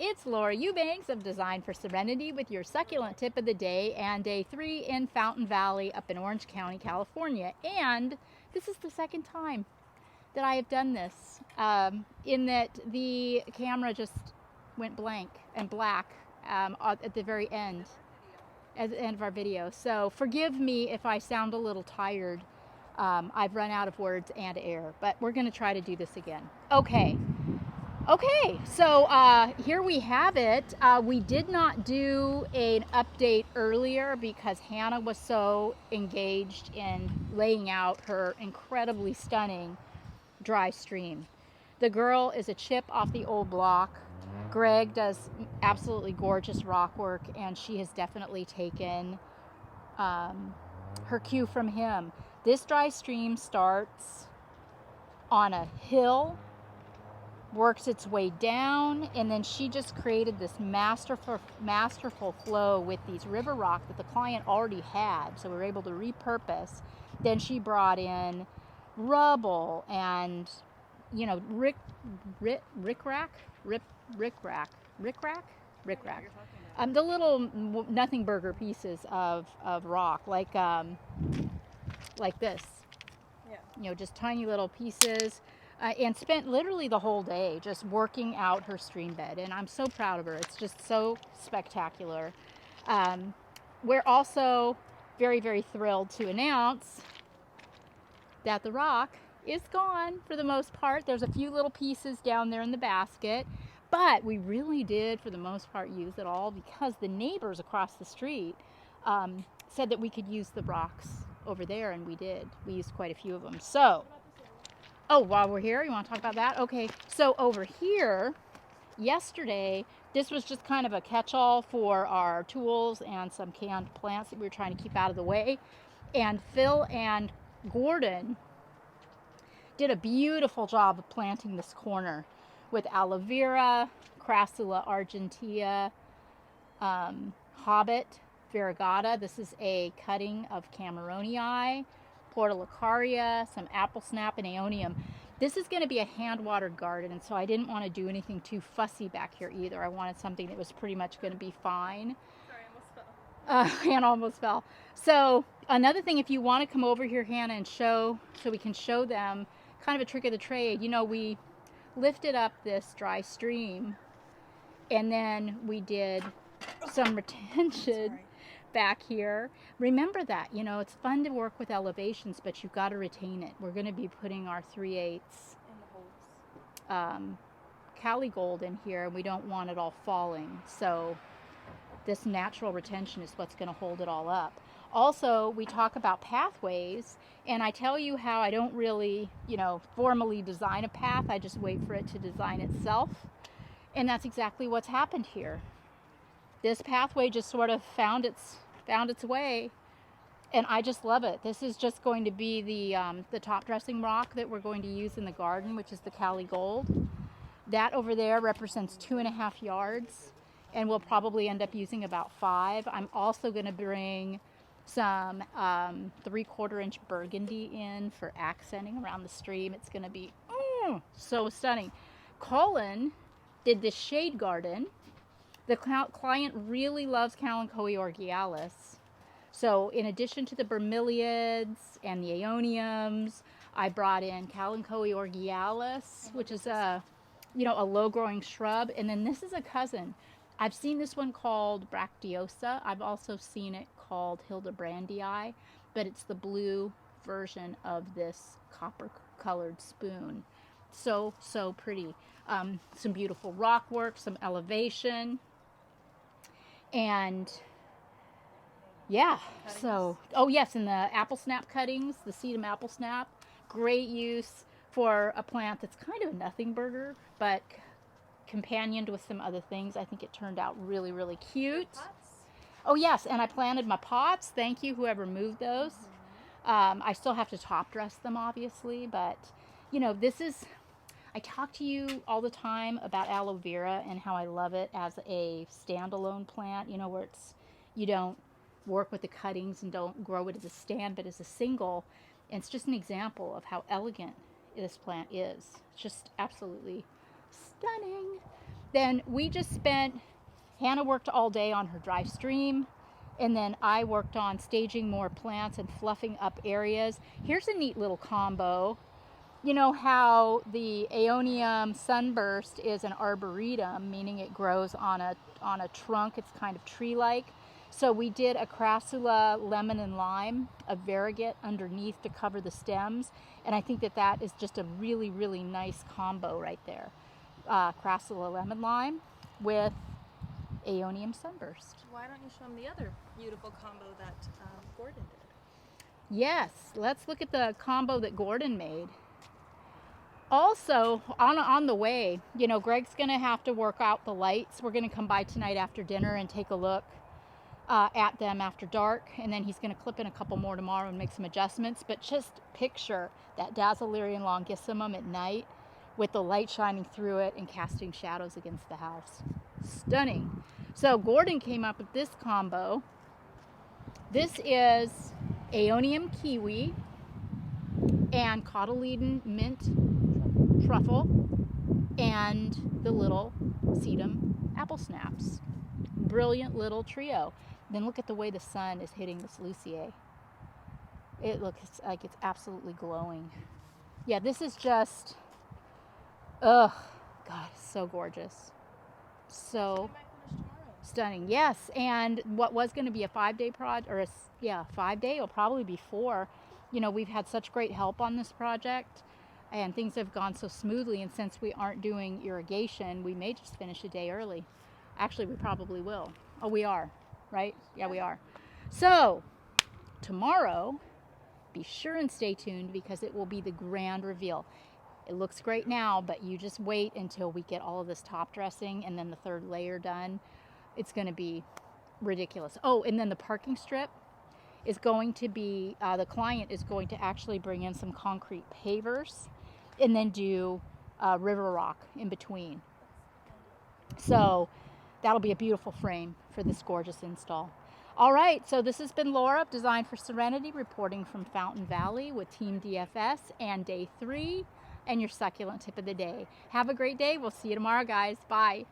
It's Laura Eubanks of Design for Serenity with your succulent tip of the day and day 3 in Fountain Valley up in Orange County, California. And this is the second time that I have done this, in that the camera just went blank and black at the very end, at the end of our video. So forgive me if I sound a little tired. I've run out of words and air, but we're going to try to do this again. Okay, so here we have it. We did not do an update earlier because Hannah was so engaged in laying out her incredibly stunning dry stream. The girl is a chip off the old block. Greg does absolutely gorgeous rock work, and she has definitely taken her cue from him. This dry stream starts on a hill, works its way down, and then she just created this masterful flow with these river rock that the client already had, so we were able to repurpose. Then she brought in rubble and, you know, rickrack, the little nothing burger pieces of rock, like this. Yeah. You know, just tiny little pieces. And spent literally the whole day just working out her stream bed, and I'm so proud of her. It's just so spectacular. We're also very, very thrilled to announce that the rock is gone for the most part. There's a few little pieces down there in the basket, but we really did for the most part use it all because the neighbors across the street said that we could use the rocks over there, and we did. We used quite a few of them. So oh, while we're here, you want to talk about that? Okay, so over here, yesterday, this was just kind of a catch-all for our tools and some canned plants that we were trying to keep out of the way. And Phil and Gordon did a beautiful job of planting this corner with aloe vera, Crassula argentea, Hobbit variegata. This is a cutting of Cameronii, Portulacaria, some apple snap, and Aeonium. This is going to be a hand-watered garden, and so I didn't want to do anything too fussy back here either. I wanted something that was pretty much going to be fine. Sorry, I almost fell. Hannah almost fell. So another thing, if you want to come over here, Hannah, and show, so we can show them kind of a trick of the trade. You know, we lifted up this dry stream, and then we did some retention back here. Remember that, you know, it's fun to work with elevations, but you've got to retain it. We're going to be putting our 3/8 Cali gold in here, and we don't want it all falling. So this natural retention is what's going to hold it all up. Also, we talk about pathways, and I tell you how I don't really, you know, formally design a path. I just wait for it to design itself. And that's exactly what's happened here. This pathway just sort of found its way, and I just love it. This is just going to be the top dressing rock that we're going to use in the garden, which is the Cali Gold. That over there represents 2.5 yards, and we'll probably end up using about 5. I'm also going to bring some 3/4 inch burgundy in for accenting around the stream. It's going to be so stunning. Cullen did this shade garden. The client really loves Kalanchoe orgialis. So in addition to the bromeliads and the aeoniums, I brought in Kalanchoe orgialis, which is a low-growing shrub. And then this is a cousin. I've seen this one called Bracteosa. I've also seen it called Hildebrandii, but it's the blue version of this copper-colored spoon. So, so pretty. Some beautiful rock work, some elevation. And yeah, so, oh yes, and the apple snap cuttings, the sedum apple snap, great use for a plant that's kind of a nothing burger, but companioned with some other things. I think it turned out really, really cute. Oh yes, and I planted my pots. Thank you, whoever moved those. I still have to top dress them, obviously, but you know, I talk to you all the time about aloe vera and how I love it as a standalone plant, you know, where you don't work with the cuttings and don't grow it as a stand, but as a single. And it's just an example of how elegant this plant is. It's just absolutely stunning. then we just spent, Hannah worked all day on her dry stream, and then I worked on staging more plants and fluffing up areas. Here's a neat little combo. You know how the Aeonium Sunburst is an arboretum, meaning it grows on a trunk. It's kind of tree-like. So we did a crassula, lemon, and lime, a variegate underneath to cover the stems. And I think that that is just a really, really nice combo right there. Crassula, lemon, lime with Aeonium Sunburst. Why don't you show them the other beautiful combo that Gordon did? Yes, let's look at the combo that Gordon made. Also, on the way, you know, Greg's going to have to work out the lights. We're going to come by tonight after dinner and take a look at them after dark, and then he's going to clip in a couple more tomorrow and make some adjustments. But just picture that Dazzlerian longissimum at night with the light shining through it and casting shadows against the house. Stunning. So Gordon came up with this combo. This is Aeonium kiwi and cotyledon mint truffle and the little sedum apple snaps. Brilliant little trio. Then look at the way the sun is hitting this Lucier. It looks like it's absolutely glowing. Yeah, this is just, ugh, God, so gorgeous. So stunning. Yes, and what was going to be a 5-day project, or 5-day, it'll probably be 4. You know, we've had such great help on this project, and things have gone so smoothly, and since we aren't doing irrigation, we may just finish a day early. Actually, we probably will. Oh, we are, right? Yeah, we are. So, tomorrow, be sure and stay tuned because it will be the grand reveal. It looks great now, but you just wait until we get all of this top dressing and then the 3rd layer done. It's going to be ridiculous. Oh, and then the parking strip is going to be, the client is going to actually bring in some concrete pavers and then do river rock in between. So that'll be a beautiful frame for this gorgeous install. All right, so this has been Laura of Design for Serenity reporting from Fountain Valley with Team DFS and day 3 and your succulent tip of the day. Have a great day. We'll see you tomorrow, guys. Bye.